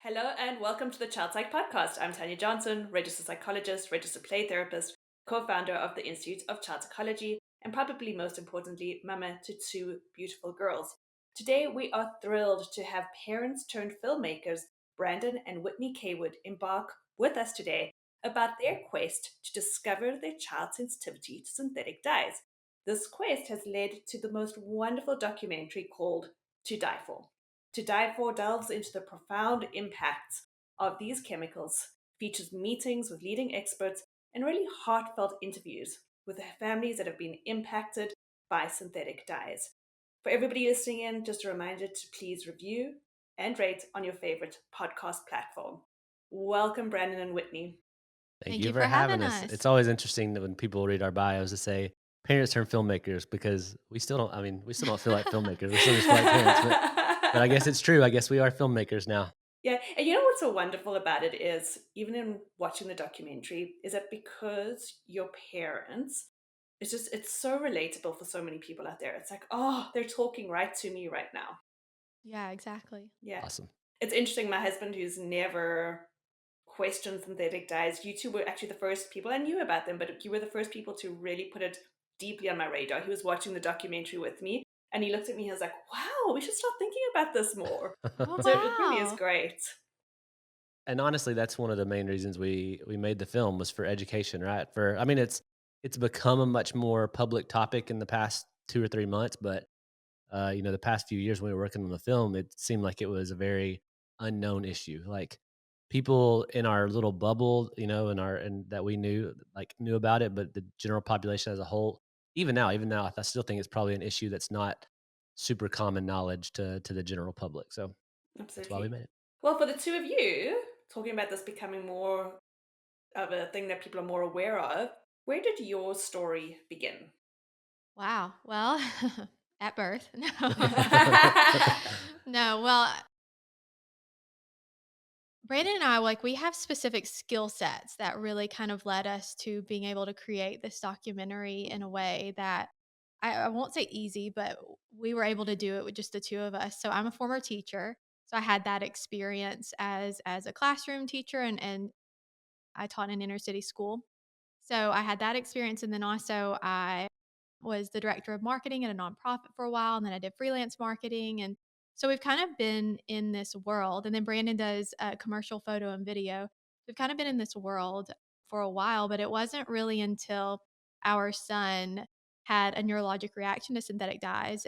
Hello and welcome to the Child Psych Podcast. I'm Tania Johnson, registered psychologist, registered play therapist, co-founder of the Institute of Child Psychology, and probably most importantly, mama to two beautiful girls. Today we are thrilled to have parents-turned-filmmakers Brandon and Whitney Cawood embark with us today about their quest to discover their child's sensitivity to synthetic dyes. This quest has led to the most wonderful documentary called To Die For. To Die For delves into the profound impacts of these chemicals, features meetings with leading experts, and really heartfelt interviews with the families that have been impacted by synthetic dyes. For everybody listening in, just a reminder to please review and rate on your favorite podcast platform. Welcome, Brandon and Whitney. Thank Thank you you for for having having us. us. It's always interesting that when people read our bios to say parents turn filmmakers because we still don't feel like filmmakers. We still just feel like parents, but I guess it's true. I guess we are filmmakers now. Yeah, and you know what's so wonderful about it is, even in watching the documentary, is that because your parents, it's so relatable for so many people out there. It's like, oh, they're talking right to me right now. Yeah, exactly. Yeah. Awesome. It's interesting, my husband, who's never questioned synthetic dyes, you two were actually the first people I knew about them, but you were the first people to really put it deeply on my radar. He was watching the documentary with me and he looked at me and was like, wow, we should start thinking about this more. Oh, So it really is wow. great. And honestly, that's one of the main reasons we made the film was for education, right? For I mean, it's become a much more public topic in the past 2 or 3 months, but the past few years when we were working on the film, it seemed like it was a very unknown issue. Like people in our little bubble, and that we knew about it, but the general population as a whole, even now, I still think it's probably an issue that's not super common knowledge to the general public. So that's why we Absolutely. made it. Well, for the two of you, talking about this becoming more of a thing that people are more aware of, where did your story begin? Wow. Well, at birth. No. No, well, Brandon and I, like, we have specific skill sets that really kind of led us to being able to create this documentary in a way that I won't say easy, but we were able to do it with just the two of us. So I'm a former teacher. So I had that experience as a classroom teacher and I taught in an inner city school. So I had that experience. And then also I was the director of marketing at a nonprofit for a while. And then I did freelance marketing. And so we've kind of been in this world. And then Brandon does commercial photo and video. We've kind of been in this world for a while, but it wasn't really until our son had a neurologic reaction to synthetic dyes.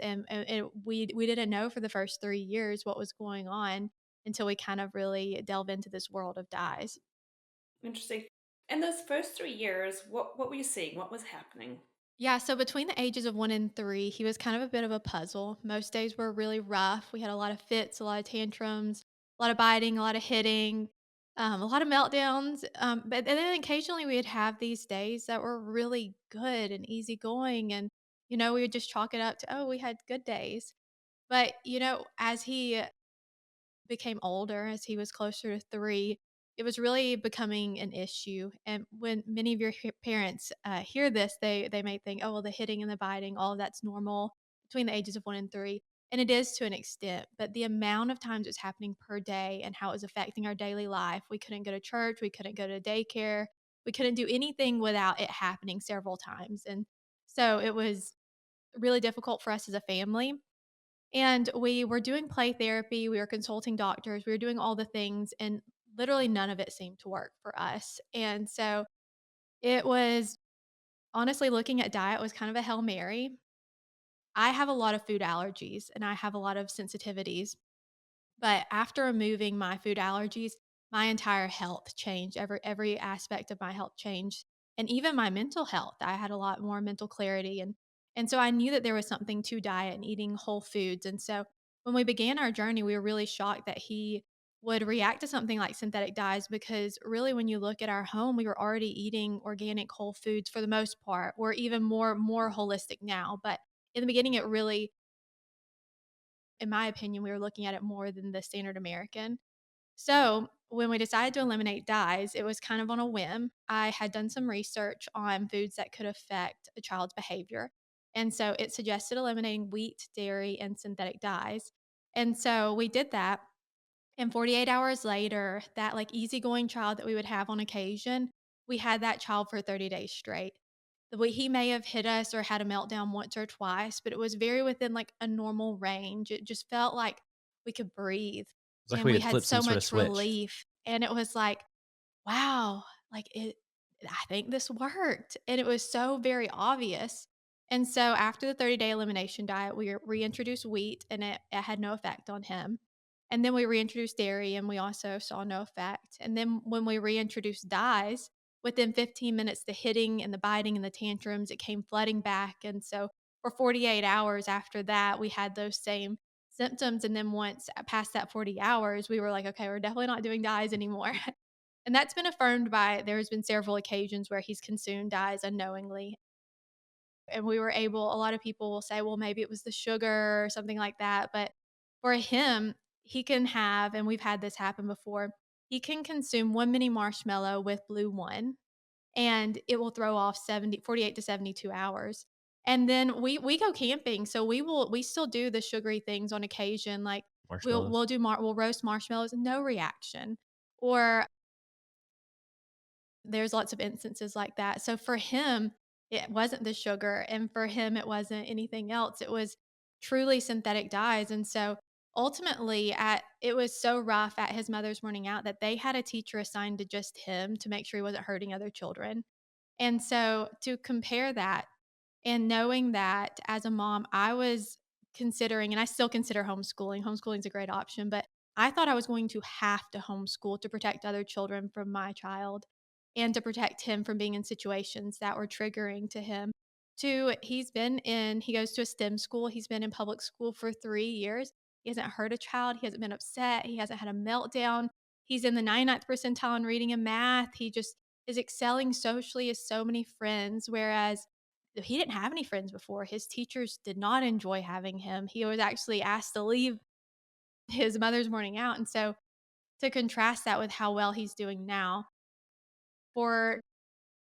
We didn't know for the first 3 years what was going on until we kind of really delve into this world of dyes. Interesting. In those first 3 years, what were you seeing? What was happening? Yeah, so between the ages of 1 and 3, he was kind of a bit of a puzzle. Most days were really rough. We had a lot of fits, a lot of tantrums, a lot of biting, a lot of hitting, a lot of meltdowns. But and then occasionally we'd have these days that were really good and easygoing. And, we would just chalk it up to, oh, we had good days. But, as he became older, as he was closer to 3, it was really becoming an issue, and when many of your parents, hear this, they may think, "Oh, well, the hitting and the biting, all of that's normal between the ages of 1 and 3," and it is to an extent, but the amount of times it's happening per day and how it was affecting our daily life, we couldn't go to church, we couldn't go to daycare, we couldn't do anything without it happening several times, and so it was really difficult for us as a family. And we were doing play therapy, we were consulting doctors, we were doing all the things, and literally none of it seemed to work for us. And so it was honestly looking at diet was kind of a Hail Mary. I have a lot of food allergies and I have a lot of sensitivities. But after removing my food allergies, my entire health changed. Every aspect of my health changed. And even my mental health. I had a lot more mental clarity and so I knew that there was something to diet and eating whole foods. And so when we began our journey, we were really shocked that he would react to something like synthetic dyes because really when you look at our home, we were already eating organic whole foods for the most part. We're even more holistic now, but in the beginning it really, in my opinion, we were looking at it more than the standard American. So when we decided to eliminate dyes, it was kind of on a whim. I had done some research on foods that could affect a child's behavior. And so it suggested eliminating wheat, dairy, and synthetic dyes. And so we did that. And 48 hours later, that, like, easygoing child that we would have on occasion, we had that child for 30 days straight. The way he may have hit us or had a meltdown once or twice, but it was very within, like, a normal range. It just felt like we could breathe, It's like and we we had had flipped some so sort of much switch. relief, and it was like, wow, like I think this worked. And it was so very obvious. And so after the 30-day elimination diet, we reintroduced wheat and it had no effect on him. And then we reintroduced dairy and we also saw no effect. And then when we reintroduced dyes, within 15 minutes, the hitting and the biting and the tantrums, it came flooding back. And so for 48 hours after that, we had those same symptoms. And then once past that 40 hours, we were like, okay, we're definitely not doing dyes anymore. And that's been affirmed by there's been several occasions where he's consumed dyes unknowingly. And we were able a lot of people will say, well, maybe it was the sugar or something like that. But for him, he can have, and we've had this happen before, he can consume one mini marshmallow with blue one, and it will throw off 48 to 72 hours. And then we go camping, so we still do the sugary things on occasion, like Marshmallows. we'll roast marshmallows, no reaction. Or there's lots of instances like that. So for him, it wasn't the sugar, and for him, it wasn't anything else. It was truly synthetic dyes. And so ultimately, at it was so rough at his mother's morning out that they had a teacher assigned to just him to make sure he wasn't hurting other children. And so to compare that and knowing that as a mom, I was considering, and I still consider homeschooling. Homeschooling is a great option, but I thought I was going to have to homeschool to protect other children from my child and to protect him from being in situations that were triggering to him. He goes to a STEM school. He's been in public school for 3 years. He hasn't hurt a child. He hasn't been upset. He hasn't had a meltdown. He's in the 99th percentile in reading and math. He just is excelling socially, has so many friends. Whereas he didn't have any friends before. His teachers did not enjoy having him. He was actually asked to leave his mother's morning out. And so to contrast that with how well he's doing now, for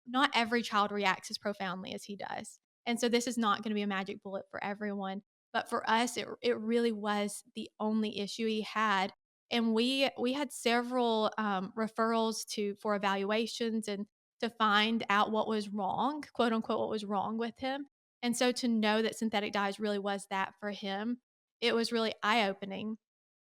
not every child reacts as profoundly as he does. And so this is not going to be a magic bullet for everyone. But for us, it really was the only issue he had. And we had several referrals to for evaluations and to find out what was wrong, quote unquote, what was wrong with him. And so to know that synthetic dyes really was that for him, it was really eye opening.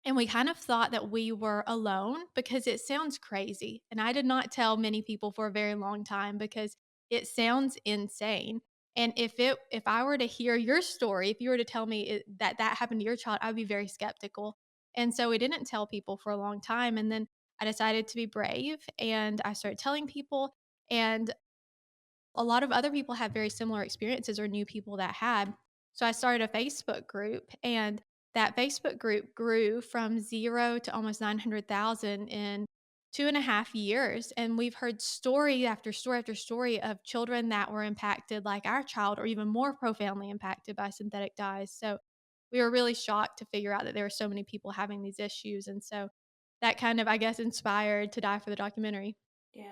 And we kind of thought that we were alone because it sounds crazy. And I did not tell many people for a very long time because it sounds insane. And if I were to hear your story, if you were to tell me that that happened to your child, I'd be very skeptical. And so we didn't tell people for a long time. And then I decided to be brave and I started telling people. And a lot of other people had very similar experiences or knew people that had. So I started a Facebook group, and that Facebook group grew from 0 to almost 900,000 in 2.5 years. And we've heard story after story after story of children that were impacted like our child or even more profoundly impacted by synthetic dyes. So we were really shocked to figure out that there were so many people having these issues. And so that kind of, I guess, inspired to die for the documentary. Yeah.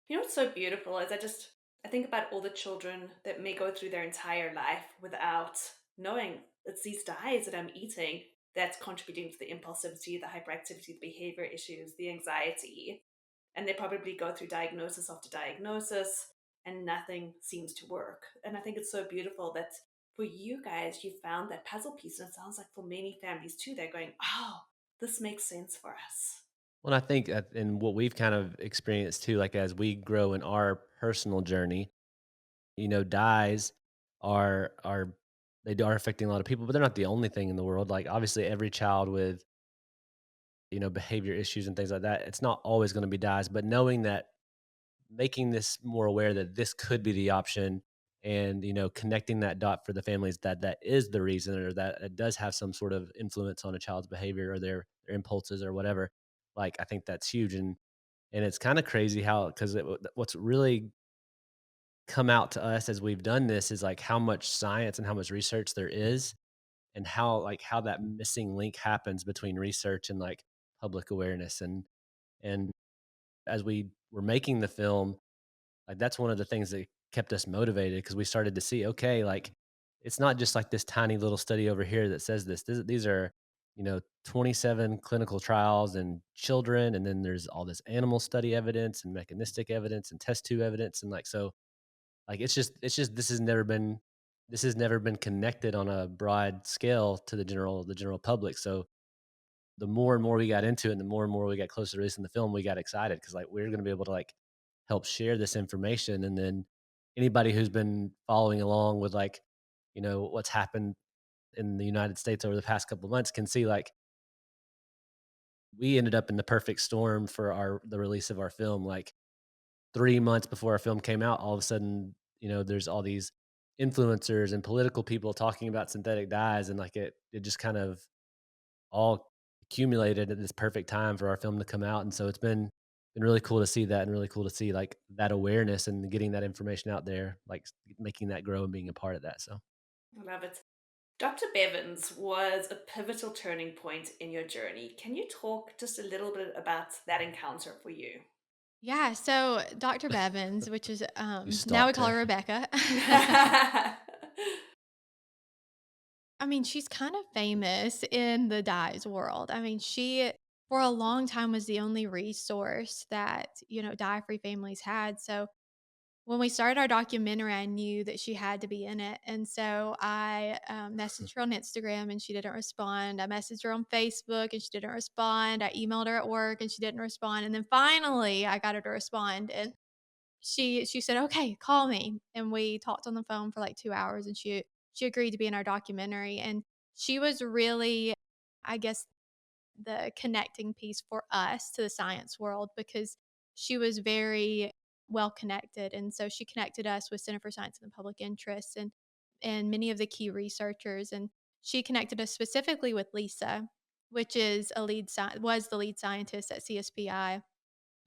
You know what's so beautiful is I think about all the children that may go through their entire life without knowing it's these dyes that I'm eating that's contributing to the impulsivity, the hyperactivity, the behavior issues, the anxiety. And they probably go through diagnosis after diagnosis and nothing seems to work. And I think it's so beautiful that for you guys, you found that puzzle piece. And it sounds like for many families too, they're going, oh, this makes sense for us. Well, I think, and what we've kind of experienced too, like as we grow in our personal journey, dyes are they are affecting a lot of people, but they're not the only thing in the world. Like obviously, every child with behavior issues and things like that, it's not always going to be dyes. But knowing that, making this more aware that this could be the option, and connecting that dot for the families that that is the reason, or that it does have some sort of influence on a child's behavior or their impulses or whatever. Like I think that's huge, and it's kind of crazy how because what's really come out to us as we've done this is like how much science and how much research there is, and how that missing link happens between research and like public awareness. And as we were making the film, like that's one of the things that kept us motivated, because we started to see, okay, like it's not just like this tiny little study over here that says this. These are 27 clinical trials in children, and then there's all this animal study evidence and mechanistic evidence and test tube evidence, and like it's just this has never been connected on a broad scale to the general public. So the more and more we got into it, and the more and more we got closer to releasing the film, we got excited because like we're going to be able to like help share this information, and then anybody who's been following along with like what's happened in the United States over the past couple of months can see like we ended up in the perfect storm for the release of our film. Like 3 months before our film came out, all of a sudden, there's all these influencers and political people talking about synthetic dyes, and like it just kind of all accumulated at this perfect time for our film to come out. And so it's been really cool to see that, and really cool to see like that awareness and getting that information out there, like making that grow and being a part of that. So I love it. Dr. Bevans was a pivotal turning point in your journey. Can you talk just a little bit about that encounter for you? Yeah, so Dr. Bevans, which is, you now we stalked call her. her Rebecca. I mean, she's kind of famous in the dyes world. I mean, she for a long time was the only resource that, dye-free families had. So when we started our documentary, I knew that she had to be in it. And so I messaged her on Instagram and she didn't respond. I messaged her on Facebook and she didn't respond. I emailed her at work and she didn't respond. And then finally I got her to respond. And she said, "Okay, call me." And we talked on the phone for like 2 hours and she agreed to be in our documentary. And she was really, I guess, the connecting piece for us to the science world because she was very well connected. And so she connected us with Center for Science and the Public Interest and many of the key researchers. And she connected us specifically with Lisa, which is was the lead scientist at CSPI,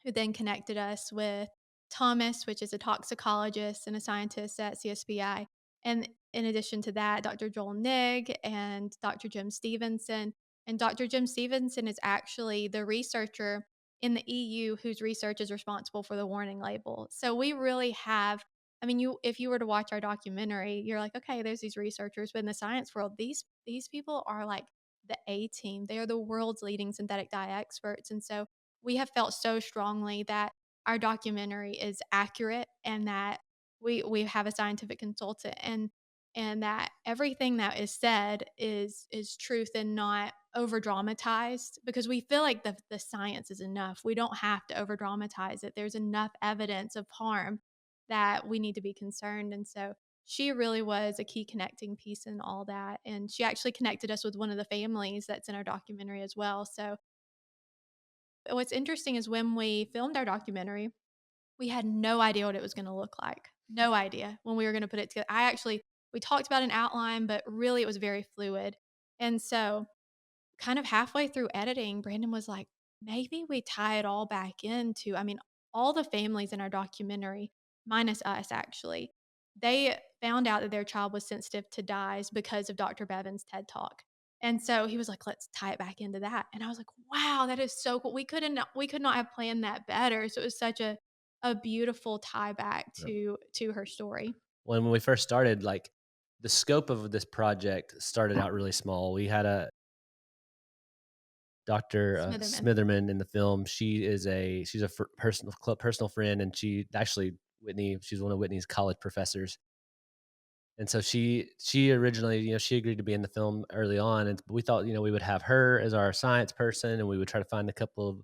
who then connected us with Thomas, which is a toxicologist and a scientist at CSBI. And in addition to that, Dr. Joel Nigg and Dr. Jim Stevenson. And Dr. Jim Stevenson is actually the researcher in the EU whose research is responsible for the warning label. So we really have, I mean, if you were to watch our documentary, you're like, okay, there's these researchers, but in the science world, these people are like the A team. They are the world's leading synthetic dye experts. And so we have felt so strongly that our documentary is accurate and that we have a scientific consultant and that everything that is said is truth and not over dramatized because we feel like the science is enough. We don't have to over dramatize it. There's enough evidence of harm that we need to be concerned. And so she really was a key connecting piece in all that. And she actually connected us with one of the families that's in our documentary as well. So what's interesting is when we filmed our documentary, we had no idea what it was gonna look like. No idea when we were gonna put it together. We talked about an outline, but really it was very fluid. And so kind of halfway through editing, Brandon was like, maybe we tie it all back into, I mean, all the families in our documentary, minus us actually, they found out that their child was sensitive to dyes because of Dr. Bevan's TED Talk. And so he was like, let's tie it back into that. And I was like, wow, that is so cool. We could not have planned that better. So it was such a beautiful tie back to her story. When we first started, like the scope of this project started out really small. We had a Dr. Smitherman. Smitherman in the film. She's a personal friend, and she's one of Whitney's college professors. And so she originally, she agreed to be in the film early on, and we thought, we would have her as our science person, and we would try to find a couple of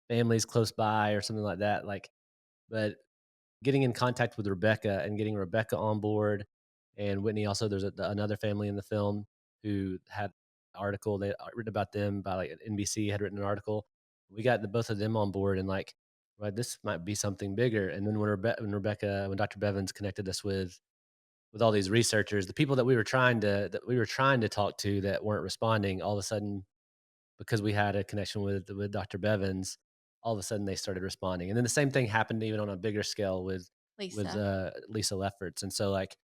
families close by or something like that. Like, but getting in contact with Rebecca and getting Rebecca on board, and Whitney also. There's another family in the film who had an article they written about them by like NBC had written an article. We got both of them on board, and like, right, this might be something bigger. And then when Dr. Bevans connected us with all these researchers, the people that we were trying to talk to that weren't responding, all of a sudden, because we had a connection with Dr. Bevans, all of a sudden they started responding. And then the same thing happened even on a bigger scale with Lisa. Lisa Lefferts. And so like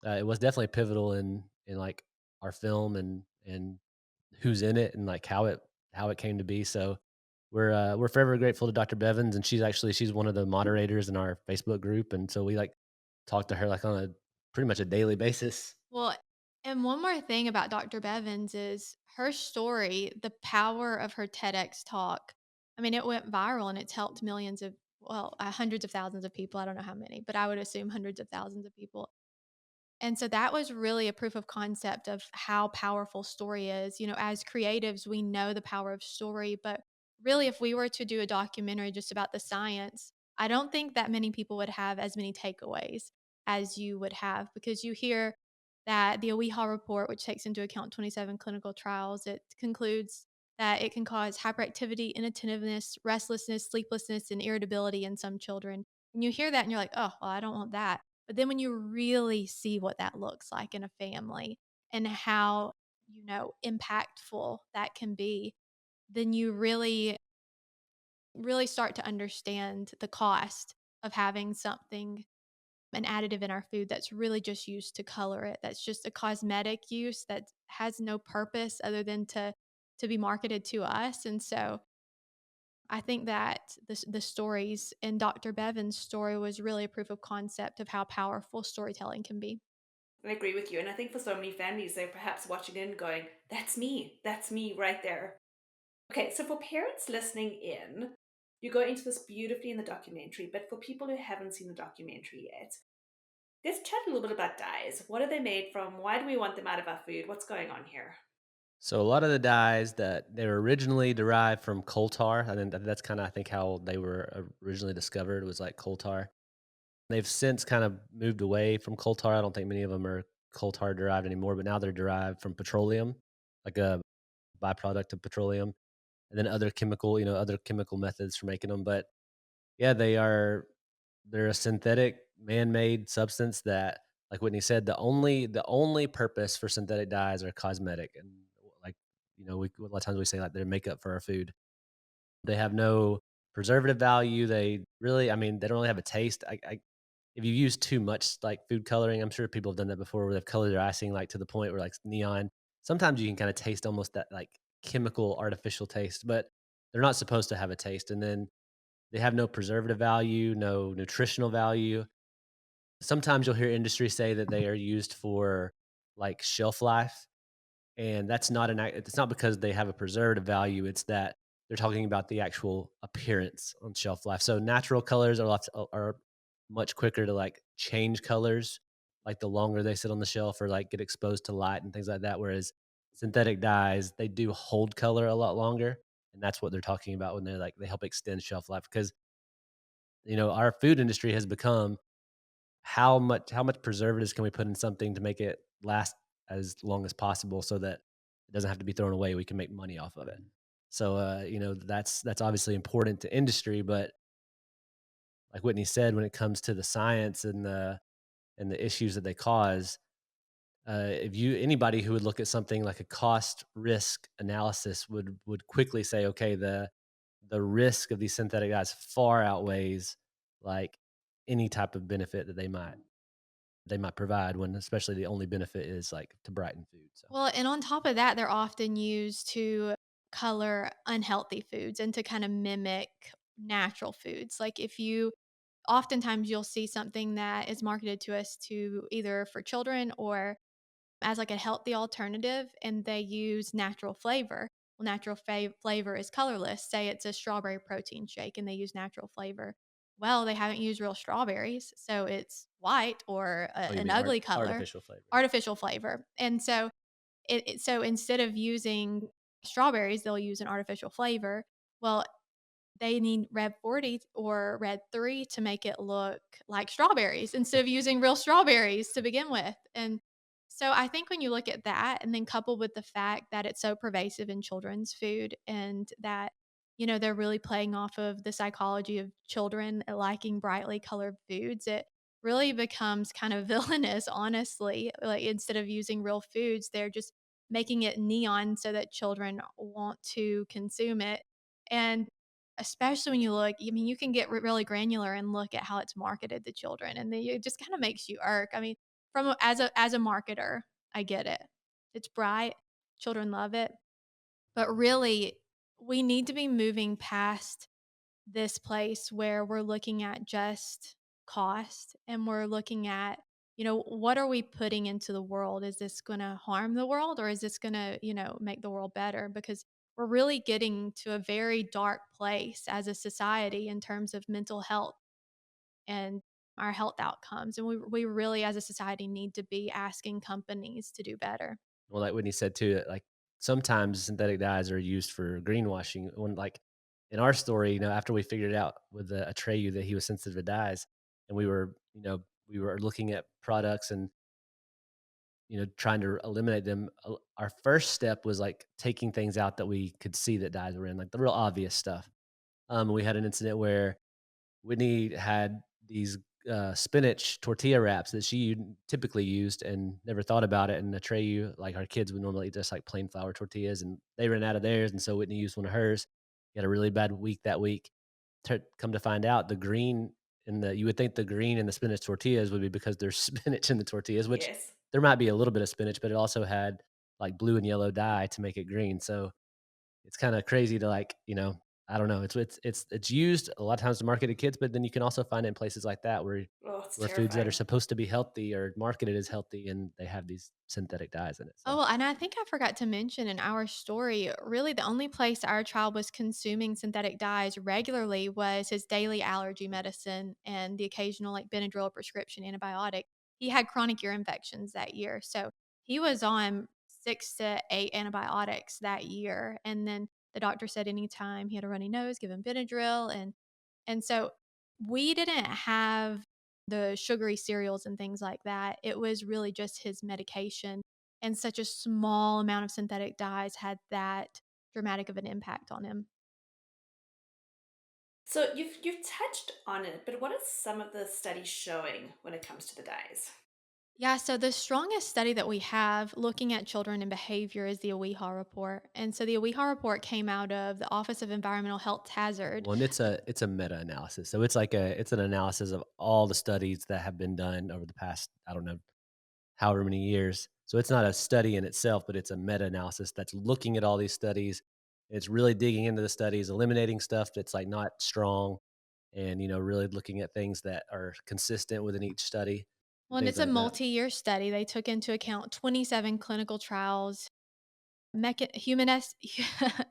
it was definitely pivotal in like our film and who's in it and like how it came to be. So we're forever grateful to Dr. Bevans, and she's one of the moderators in our Facebook group, and so we like talk to her like on a pretty much a daily basis. Well, And one more thing about Dr. Bevans is her story, the power of her TEDx talk. I mean, it went viral and it's helped millions of, well, hundreds of thousands of people. I don't know how many, but I would assume hundreds of thousands of people. And so that was really a proof of concept of how powerful story is. You know, as creatives, we know the power of story, but really, if we were to do a documentary just about the science, I don't think that many people would have as many takeaways as you would have because you hear that the OEHA report, which takes into account 27 clinical trials, it concludes that it can cause hyperactivity, inattentiveness, restlessness, sleeplessness, and irritability in some children. And you hear that and you're like, oh, well, I don't want that. But then when you really see what that looks like in a family and how, impactful that can be, then you really, really start to understand the cost of having something, an additive in our food that's really just used to color it. That's just a cosmetic use that has no purpose other than to be marketed to us. And so I think that the stories in Dr. Bevan's story was really a proof of concept of how powerful storytelling can be. I agree with you. And I think for so many families, they're perhaps watching in going, that's me right there. Okay, so for parents listening in, you go into this beautifully in the documentary, but for people who haven't seen the documentary yet, let's chat a little bit about dyes. What are they made from? Why do we want them out of our food? What's going on here? So a lot of the dyes that they were originally derived from coal tar, and then that's kind of I think how they were originally discovered was like coal tar. They've since kind of moved away from coal tar. I don't think many of them are coal tar derived anymore, but now they're derived from petroleum, like a byproduct of petroleum, and then other chemical methods for making them. But yeah, they're a synthetic man-made substance that, like Whitney said, the only purpose for synthetic dyes are cosmetic. And like, a lot of times we say like they're makeup for our food. They have no preservative value. They really, I mean, they don't really have a taste. If you use too much like food coloring, I'm sure people have done that before where they've colored their icing like to the point where like neon. Sometimes you can kind of taste almost that like chemical artificial taste, but they're not supposed to have a taste. And then they have no preservative value, no nutritional value. Sometimes you'll hear industry say that they are used for like shelf life, and that's not it's not because they have a preservative value, it's that they're talking about the actual appearance on shelf life. So natural colors are much quicker to like change colors, like the longer they sit on the shelf or like get exposed to light and things like that. Whereas synthetic dyes, they do hold color a lot longer, and that's what they're talking about when they're like they help extend shelf life because our food industry has become how much preservatives can we put in something to make it last as long as possible so that it doesn't have to be thrown away, we can make money off of it. So that's obviously important to industry, but like Whitney said, when it comes to the science and the issues that they cause, if you anybody who would look at something like a cost risk analysis would quickly say, okay, the risk of these synthetic dyes far outweighs like any type of benefit that they might provide, when especially the only benefit is like to brighten food. So Well, and on top of that, they're often used to color unhealthy foods and to kind of mimic natural foods. Like if you oftentimes you'll see something that is marketed to us to either for children or as like a healthy alternative and they use natural flavor. Well, natural flavor is colorless. Say it's a strawberry protein shake and they use natural flavor. Well, they haven't used real strawberries, so it's white or oh, you an mean ugly color, artificial flavor? artificial flavor. And so so instead of using strawberries, they'll use an artificial flavor. Well, they need Red 40 or Red 3 to make it look like strawberries instead of using real strawberries to begin with. And so I think when you look at that and then coupled with the fact that it's so pervasive in children's food and that, they're really playing off of the psychology of children liking brightly colored foods, it really becomes kind of villainous, honestly. Like instead of using real foods, they're just making it neon so that children want to consume it. And especially when you look, I mean, you can get really granular and look at how it's marketed to children, and then it just kinda makes you irk. I mean, as a marketer, I get it. It's bright, children love it, but really, we need to be moving past this place where we're looking at just cost and we're looking at, what are we putting into the world? Is this going to harm the world, or is this going to, make the world better? Because we're really getting to a very dark place as a society in terms of mental health and our health outcomes. And we really, as a society, need to be asking companies to do better. Well, like Whitney said too, like sometimes synthetic dyes are used for greenwashing. When like in our story, after we figured out with Atreyu that he was sensitive to dyes, and we were looking at products and trying to eliminate them. Our first step was like taking things out that we could see that dyes were in, like the real obvious stuff. We had an incident where Whitney had these spinach tortilla wraps that she typically used and never thought about it. And Atreyu, like our kids would normally eat just like plain flour tortillas, and they ran out of theirs, and so Whitney used one of hers. He had a really bad week that week. Come to find out, the green in the you would think the green in the spinach tortillas would be because there's spinach in the tortillas, which Yes. there might be a little bit of spinach, but it also had like blue and yellow dye to make it green. So it's kind of crazy to I don't know. It's used a lot of times to market to kids, but then you can also find it in places like that Oh, it's where foods that are terrifying. supposed to be healthy or marketed as healthy, and they have these synthetic dyes in it. So Oh, and I think I forgot to mention in our story, really the only place our child was consuming synthetic dyes regularly was his daily allergy medicine and the occasional like Benadryl prescription antibiotic. He had chronic ear infections that year. So he was on 6 to 8 antibiotics that year. And then the doctor said anytime he had a runny nose, give him Benadryl. And so we didn't have the sugary cereals and things like that. It was really just his medication, and such a small amount of synthetic dyes had that dramatic of an impact on him. So you've touched on it, but what are some of the studies showing when it comes to the dyes? Yeah, so the strongest study that we have looking at children and behavior is the AWIHA report. And so the AWIHA report came out of the Office of Environmental Health Hazard. one, it's a meta analysis. So it's an analysis of all the studies that have been done over the past, I don't know, however many years. So it's not a study in itself, but it's a meta analysis that's looking at all these studies. It's really digging into the studies, eliminating stuff that's like not strong, and really looking at things that are consistent within each study and Well, and things it's a like that. multi-year study. They took into account 27 clinical trials, humanist,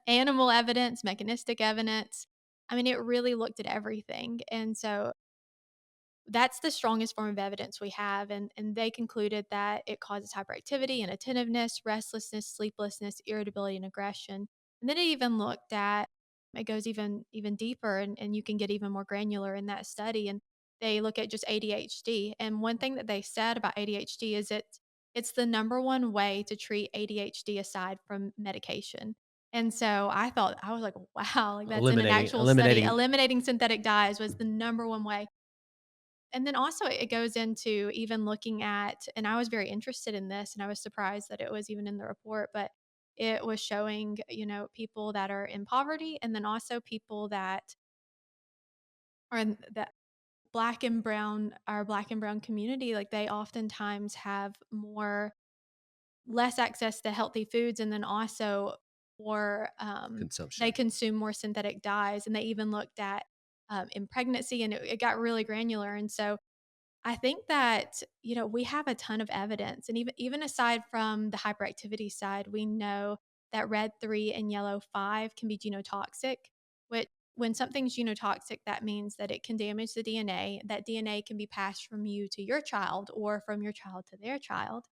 animal evidence, mechanistic evidence. I mean, it really looked at everything. And so that's the strongest form of evidence we have, and they concluded that it causes hyperactivity, inattentiveness, restlessness, sleeplessness, irritability, and aggression. And then it even looked at it goes even deeper, and you can get even more granular in that study. And they look at just ADHD. And one thing that they said about ADHD is it's the number one way to treat ADHD aside from medication. And so I was like, wow, like that's in an Eliminating actual study. eliminating Eliminating synthetic dyes was the number one way. And then also it goes into even looking at, and I was very interested in this and I was surprised that it was even in the report, but it was showing, people that are in poverty, and then also people that are in that black and brown community, like they oftentimes have less access to healthy foods, and then also more they consumption. consume more synthetic dyes. And they even looked at in pregnancy, and it got really granular. And so I think that, we have a ton of evidence, and even aside from the hyperactivity side, we know that red 3 and yellow 5 can be genotoxic, which when something's genotoxic, that means that it can damage the DNA. That DNA can be passed from you to your child or from your child to their child,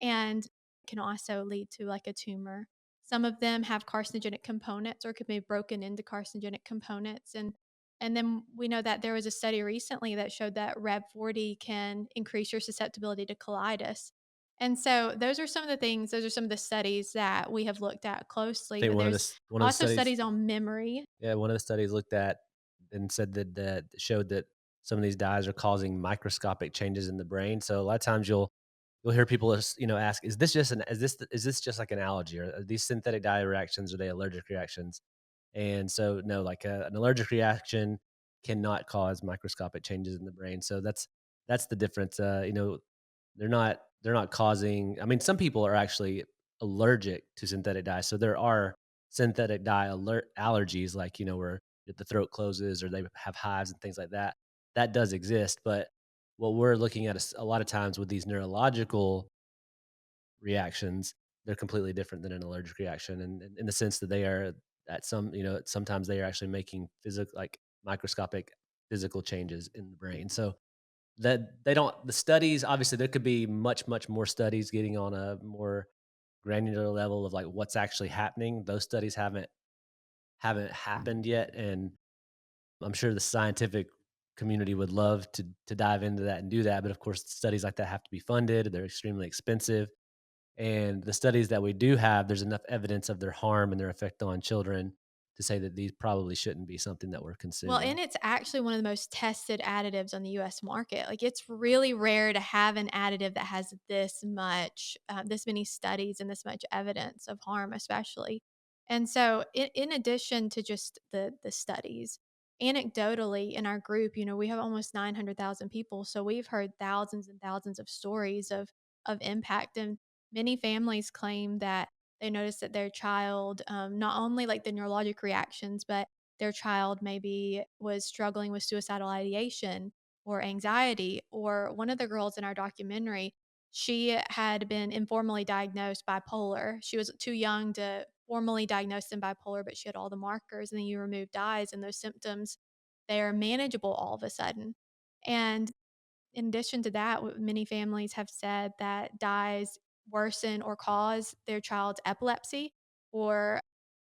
and can also lead to like a tumor. Some of them have carcinogenic components or could be broken into carcinogenic components. And then we know that there was a study recently that showed that Rev 40 can increase your susceptibility to colitis. And so those are some of the studies that we have looked at I closely, think but there's one of the also studies studies on memory. Yeah, one of the studies looked at and said that showed that some of these dyes are causing microscopic changes in the brain. So a lot of times you'll hear people ask, is this just like an allergy, or are these synthetic dye reactions, are they allergic reactions? And so no, like an allergic reaction cannot cause microscopic changes in the brain. So that's the difference. They're not causing, I mean, some people are actually allergic to synthetic dye. So there are synthetic dye allergies, like, where the throat closes or they have hives and things like that. That does exist, but what we're looking at a lot of times with these neurological reactions, they're completely different than an allergic reaction, and in the sense that they are at some, sometimes they are actually making physical, like microscopic physical changes in the brain. So that they don't, the studies, obviously there could be much more studies getting on a more granular level of like what's actually happening. Those studies haven't happened yet, and I'm sure the scientific community would love to dive into that and do that. But of course, studies like that have to be funded. They're extremely expensive. And the studies that we do have, there's enough evidence of their harm and their effect on children to say that these probably shouldn't be something that we're Well, consuming. and it's actually one of the most tested additives on the US market. Like, it's really rare to have an additive that has this many studies and this much evidence of harm, especially. And so, in addition to just the studies, anecdotally in our group, we have almost 900,000 people. So we've heard thousands and thousands of stories of impact. And many families claim that they notice that their child, not only like the neurologic reactions, but their child maybe was struggling with suicidal ideation or anxiety. Or one of the girls in our documentary, she had been informally diagnosed bipolar. She was too young to formally diagnose them bipolar, but she had all the markers. And then you remove dyes, and those symptoms, they are manageable all of a sudden. And in addition to that, many families have said that dyes worsen or cause their child's epilepsy or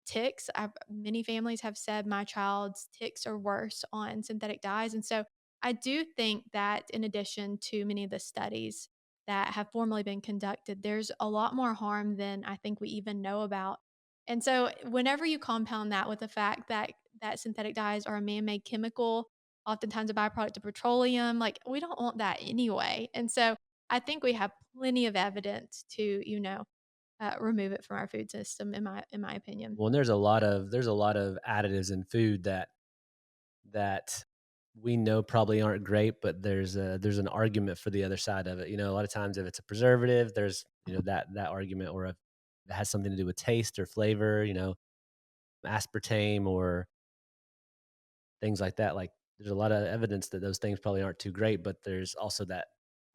ticks. Many families have said my child's ticks are worse on synthetic dyes. And so I do think that in addition to many of the studies that have formally been conducted, there's a lot more harm than I think we even know about. And so whenever you compound that with the fact that synthetic dyes are a man-made chemical, oftentimes a byproduct of petroleum, like we don't want that anyway. And so I think we have plenty of evidence to, remove it from our food system, in my opinion. Well, and there's a lot of additives in food that we know probably aren't great, but there's an argument for the other side of it. A lot of times if it's a preservative, there's that argument, or if it has something to do with taste or flavor, aspartame or things like that. Like there's a lot of evidence that those things probably aren't too great, but there's also that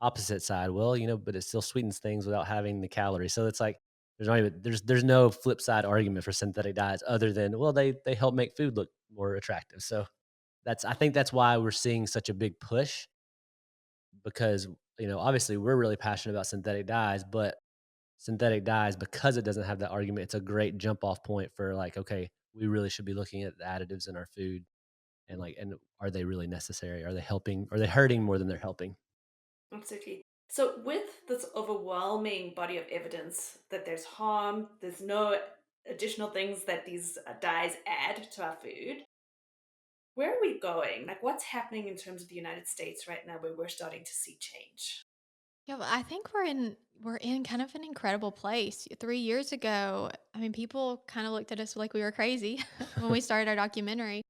opposite side. Well, but it still sweetens things without having the calories. So it's like there's no flip side argument for synthetic dyes other than, well, they help make food look more attractive. So I think that's why we're seeing such a big push, because obviously we're really passionate about synthetic dyes, but synthetic dyes, because it doesn't have that argument, it's a great jump off point for like, okay, we really should be looking at the additives in our food, and are they really necessary? Are they helping? Are they hurting more than they're helping? Absolutely. So, with this overwhelming body of evidence that there's harm, there's no additional things that these dyes add to our food, where are we going? Like, what's happening in terms of the United States right now where we're starting to see change? Yeah, well, I think we're in kind of an incredible place. 3 years ago, I mean, people kind of looked at us like we were crazy when we started our documentary,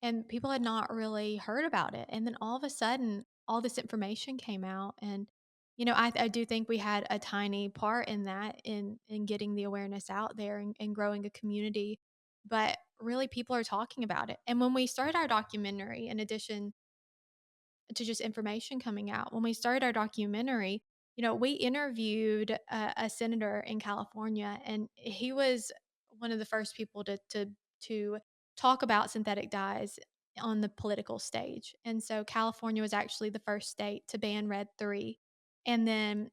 and people had not really heard about it. And then all of a sudden, all this information came out, and I do think we had a tiny part in that, in getting the awareness out there and growing a community. But really, people are talking about it. And when we started our documentary, in addition to just information coming out. When we started our documentary, we interviewed a senator in California, and he was one of the first people to talk about synthetic dyes on the political stage. And so California was actually the first state to ban Red 3. And then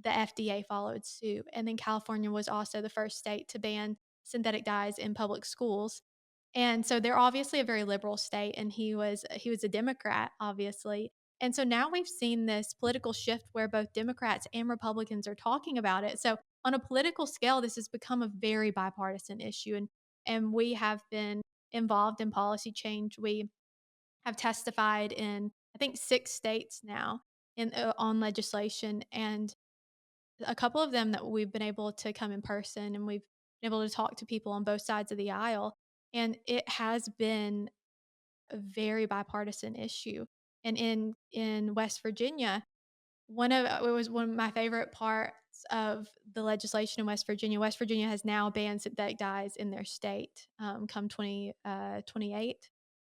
the FDA followed suit. And then California was also the first state to ban synthetic dyes in public schools. And so they're obviously a very liberal state, and he was a Democrat, obviously. And so now we've seen this political shift where both Democrats and Republicans are talking about it. So on a political scale, this has become a very bipartisan issue, and we have been involved in policy change. We have testified in, I think, 6 states now on legislation, and a couple of them that we've been able to come in person, and we've been able to talk to people on both sides of the aisle, and it has been a very bipartisan issue. And in West Virginia, it was one of my favorite parts of the legislation in West Virginia. West Virginia has now banned synthetic dyes in their state, come 2028.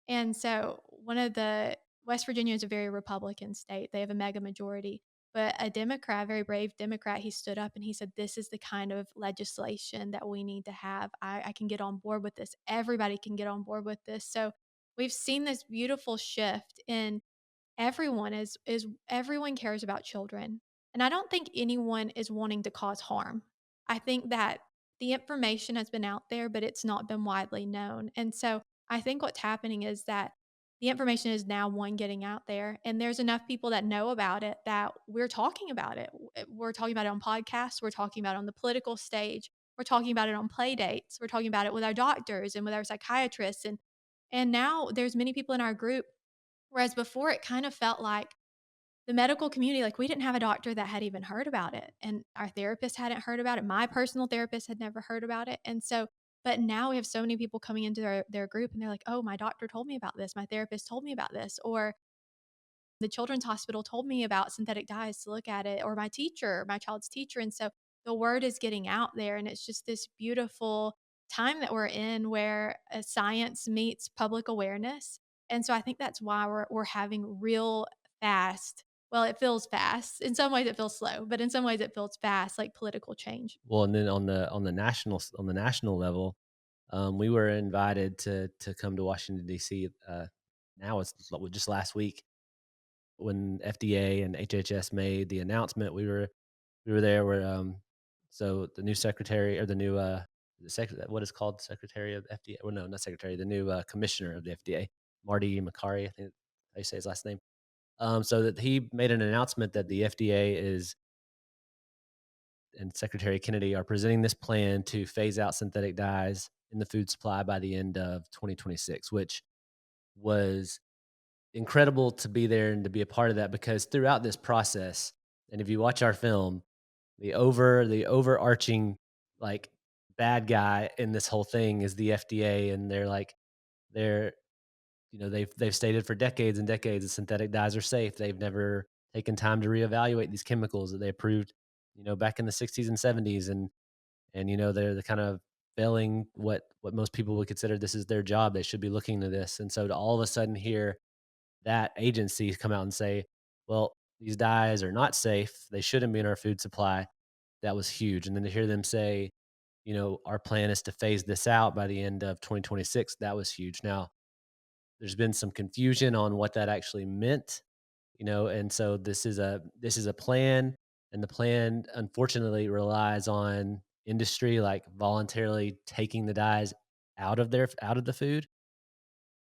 And so one of the West Virginia is a very Republican state. They have a mega majority. But a Democrat, a very brave Democrat, he stood up and he said, "This is the kind of legislation that we need to have. I can get on board with this. Everybody can get on board with this." So we've seen this beautiful shift in everyone cares about children. And I don't think anyone is wanting to cause harm. I think that the information has been out there, but it's not been widely known. And so I think what's happening is that the information is now one getting out there, and there's enough people that know about it that we're talking about it. We're talking about it on podcasts, we're talking about it on the political stage, we're talking about it on play dates, we're talking about it with our doctors and with our psychiatrists, and now there's many people in our group. Whereas before, it kind of felt like the medical community, like we didn't have a doctor that had even heard about it. And our therapist hadn't heard about it. My personal therapist had never heard about it. And so, but now we have so many people coming into their group and they're like, oh, my doctor told me about this. My therapist told me about this. Or the children's hospital told me about synthetic dyes to look at it, or my teacher, my child's teacher. And so the word is getting out there. And it's just this beautiful time that we're in where science meets public awareness. And so I think that's why we're having real fast. Well, it feels fast. In some ways, it feels slow, but in some ways, it feels fast, like political change. Well, and then on the national level, we were invited to come to Washington D.C. Now it's just last week when FDA and HHS made the announcement. We were there. Where so the new secretary or the new what is called secretary of the FDA? Well, no, not secretary. The new commissioner of the FDA, Marty Makary, I think how you say his last name. So that he made an announcement that the FDA is and Secretary Kennedy are presenting this plan to phase out synthetic dyes in the food supply by the end of 2026, which was incredible to be there and to be a part of that because throughout this process, and if you watch our film, the overarching like bad guy in this whole thing is the FDA, and they're they've stated for decades and decades that synthetic dyes are safe. They've never taken time to reevaluate these chemicals that they approved, back in the 60s and 70s, and they're the kind of failing what most people would consider this is their job. They should be looking to this, and so to all of a sudden hear that agency come out and say, "Well, these dyes are not safe. They shouldn't be in our food supply." That was huge, and then to hear them say, "Our plan is to phase this out by the end of 2026." That was huge. Now, there's been some confusion on what that actually meant, and so this is a plan, and the plan unfortunately relies on industry like voluntarily taking the dyes out of the food.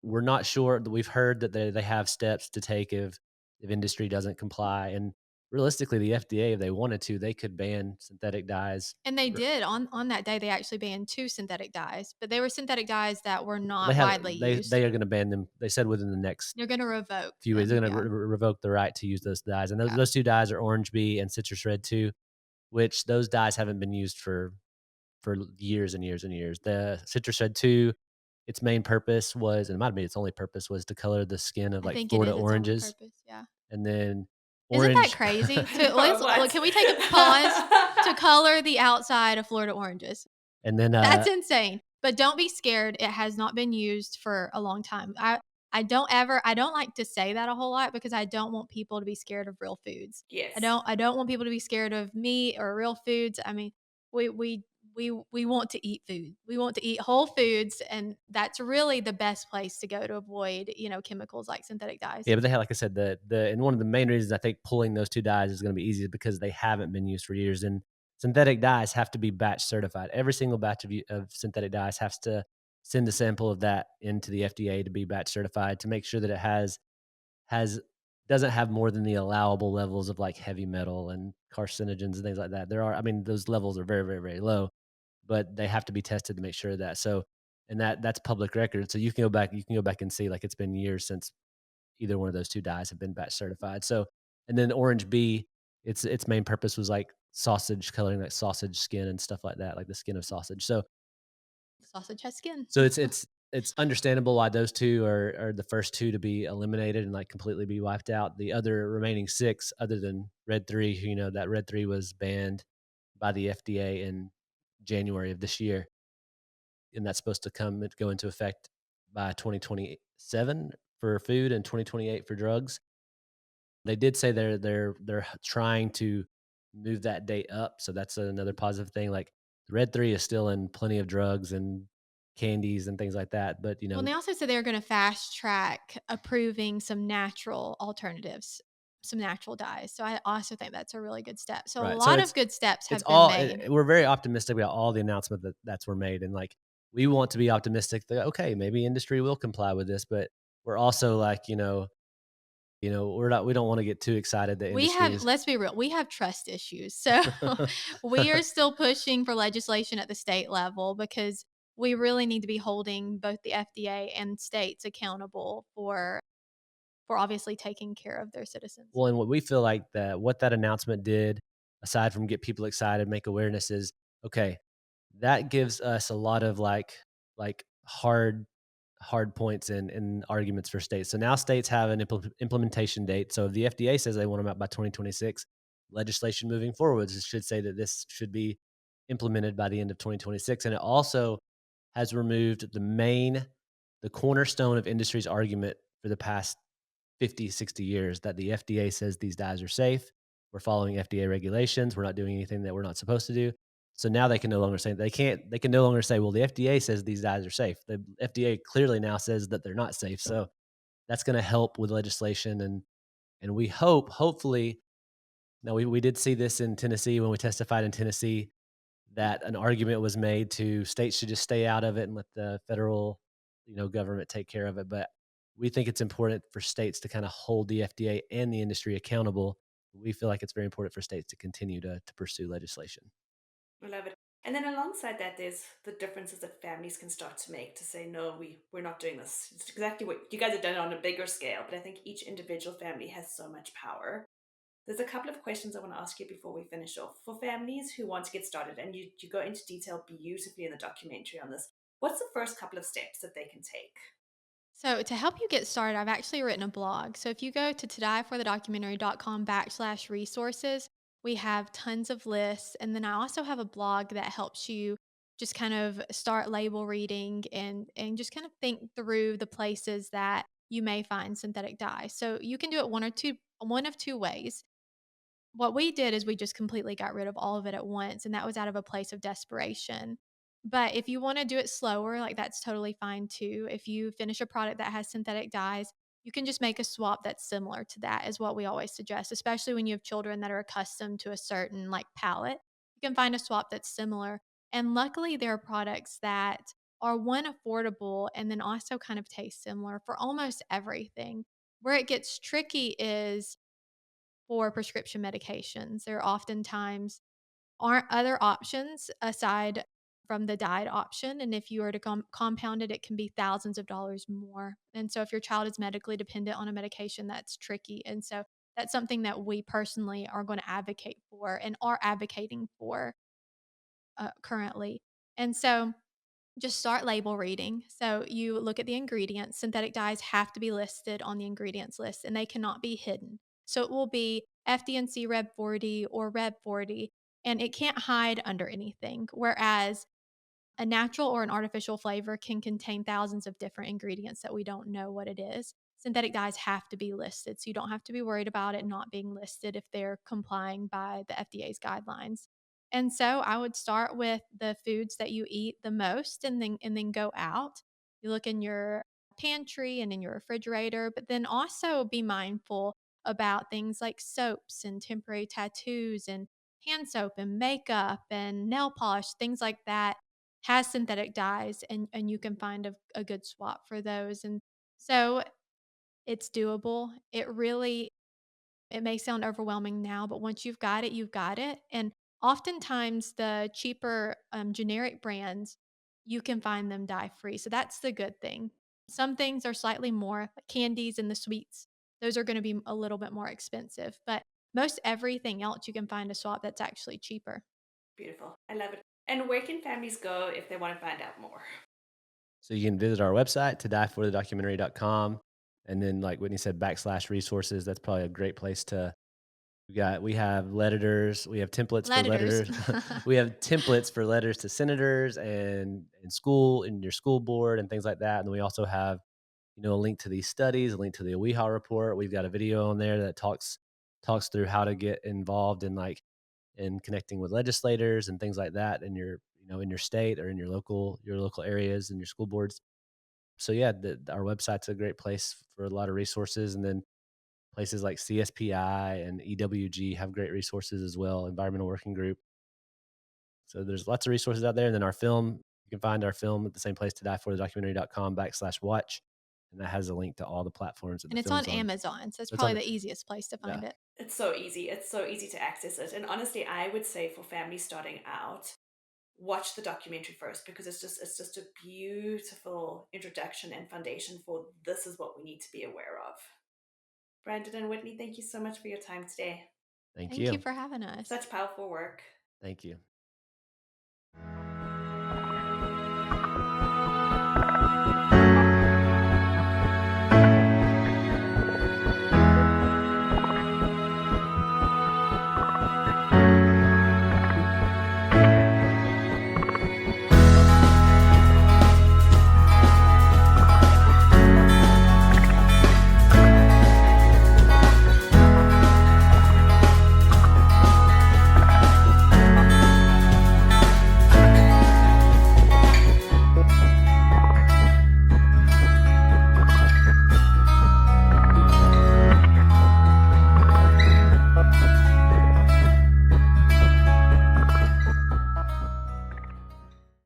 We're not sure. We've heard that they have steps to take if industry doesn't comply, and realistically, the FDA, if they wanted to, they could ban synthetic dyes. And they did on that day. They actually banned two synthetic dyes, but they were synthetic dyes that were They not have widely they used. they are going to ban them. They said within the next They're going to revoke few weeks, them. they're going to Yeah. revoke the right to use those dyes, and those, Yeah. those two dyes are Orange Bee and Citrus Red 2, which those dyes haven't been used for years and years and years. The Citrus Red 2, its main purpose was, and it might have been its only purpose, was to color the skin of I like think it Florida is its only oranges, purpose. Yeah. and then Isn't that orange. crazy? To No, let's look, what? can we take a pause to color the outside of Florida oranges? And then That's insane. But don't be scared. It has not been used for a long time. I don't like to say that a whole lot because I don't want people to be scared of real foods. Yes. I don't want people to be scared of meat or real foods. I mean, we we we want to eat food. We want to eat whole foods, and that's really the best place to go to avoid, chemicals like synthetic dyes. Yeah, but they had, like I said, the and one of the main reasons I think pulling those 2 dyes is gonna be easy is because they haven't been used for years, and synthetic dyes have to be batch certified. Every single batch of synthetic dyes has to send a sample of that into the FDA to be batch certified to make sure that it has doesn't have more than the allowable levels of, like, heavy metal and carcinogens and things like that. Those levels are very, very, very low, but they have to be tested to make sure of that. So and that's public record, so you can go back and see, like, it's been years since either one of those 2 dyes have been batch certified. So and then Orange Bee, its main purpose was, like, sausage coloring, like sausage skin and stuff like that, like the skin of sausage. Sausage has skin. So it's understandable why those 2 are the first 2 to be eliminated and, like, completely be wiped out. The other remaining 6, other than Red 3, that Red 3 was banned by the FDA in January of this year, and that's supposed to go into effect by 2027. for food and 2028 for drugs. They did say they're trying to move that date up, so that's another positive thing. Like the red 3 is still in plenty of drugs and candies and things like that, but Well, they also said they were gonna fast track approving some natural alternatives, some natural dyes. So I also think that's a really good step. So a right. So lot of good steps it's have been all made. we're very optimistic about all the announcements that's were made, and like we want to be optimistic that okay, maybe industry will comply with this, but we're also like, we don't want to get too excited that We industry have is let's be real, we have trust issues. So we are still pushing for legislation at the state level because we really need to be holding both the FDA and states accountable for obviously taking care of their citizens. well, and what we feel like that what that announcement did, aside from get people excited, make awareness is okay, that gives us a lot of like hard points and arguments for states. So now states have an implementation date. So if the FDA says they want them out by 2026, legislation moving forwards should say that this should be implemented by the end of 2026. And it also has removed the cornerstone of industry's argument for the past 50, 60 years that the FDA says these dyes are safe. We're following FDA regulations. We're not doing anything that we're not supposed to do. So now they can no longer say they can no longer say, well, the FDA says these dyes are safe. The FDA clearly now says that they're not safe. So that's going to help with legislation and we hopefully now we did see this in Tennessee when we testified in Tennessee that an argument was made to states should just stay out of it and let the federal, government take care of it. But we think it's important for states to kind of hold the FDA and the industry accountable. We feel like it's very important for states to continue to pursue legislation. I love it. And then alongside that, there's the differences that families can start to make to say, no, we're not doing this. It's exactly what you guys have done on a bigger scale, but I think each individual family has so much power. There's a couple of questions I want to ask you before we finish off. For families who want to get started, and you go into detail beautifully in the documentary on this, what's the first couple of steps that they can take? So to help you get started, I've actually written a blog. So if you go to todieforthedocumentary.com/resources, we have tons of lists. And then I also have a blog that helps you just kind of start label reading and just kind of think through the places that you may find synthetic dye. So you can do it one of two ways. What we did is we just completely got rid of all of it at once, and that was out of a place of desperation. But if you wanna do it slower, like, that's totally fine too. If you finish a product that has synthetic dyes, you can just make a swap that's similar to that is what we always suggest, especially when you have children that are accustomed to a certain, like, palette. You can find a swap that's similar, and luckily, there are products that are, 1, affordable and then also kind of taste similar for almost everything. Where it gets tricky is for prescription medications. There oftentimes aren't other options aside from the diet option. And if you are to compound it, it can be thousands of dollars more. And so if your child is medically dependent on a medication, that's tricky. And so that's something that we personally are going to advocate for and are advocating for currently. And so just start label reading. So you look at the ingredients. Synthetic dyes have to be listed on the ingredients list and they cannot be hidden. So it will be FD&C Reb 40 or Reb 40, and it can't hide under anything. Whereas a natural or an artificial flavor can contain thousands of different ingredients that we don't know what it is. Synthetic dyes have to be listed, so you don't have to be worried about it not being listed if they're complying by the FDA's guidelines. And so I would start with the foods that you eat the most and then go out. You look in your pantry and in your refrigerator, but then also be mindful about things like soaps and temporary tattoos and hand soap and makeup and nail polish, things like that has synthetic dyes and you can find a good swap for those. And so it's doable. It may sound overwhelming now, but once you've got it, you've got it. And oftentimes the cheaper generic brands, you can find them dye free. So that's the good thing. Some things are slightly more, like candies and the sweets. Those are going to be a little bit more expensive, but most everything else you can find a swap that's actually cheaper. Beautiful. I love it. And where can families go if they want to find out more? So you can visit our website to dieforthedocumentary.com. And then like Whitney said, /resources. That's probably a great place to we have letters, we have templates for Letters. letters. We have templates for letters to senators and in school, in your school board and things like that. And then we also have a link to these studies, a link to the WeHa report. We've got a video on there that talks through how to get involved in like in connecting with legislators and things like that in your in your state or in your local areas and your school boards. So yeah, our website's a great place for a lot of resources, and then places like CSPI and EWG have great resources as well. Environmental Working Group. So there's lots of resources out there. And then our film, you can find our film at the same place, to die for the documentary.com/watch. And that has a link to all the platforms that the And it's on film's on. Amazon, so it's It's probably on, the easiest place to yeah, find it. It's so easy. It's so easy to access it. And honestly, I would say for families starting out, watch the documentary first because it's just a beautiful introduction and foundation for this is what we need to be aware of. Brandon and Whitney, thank you so much for your time today. thank Thank you you. for having us. Such powerful work. Thank you.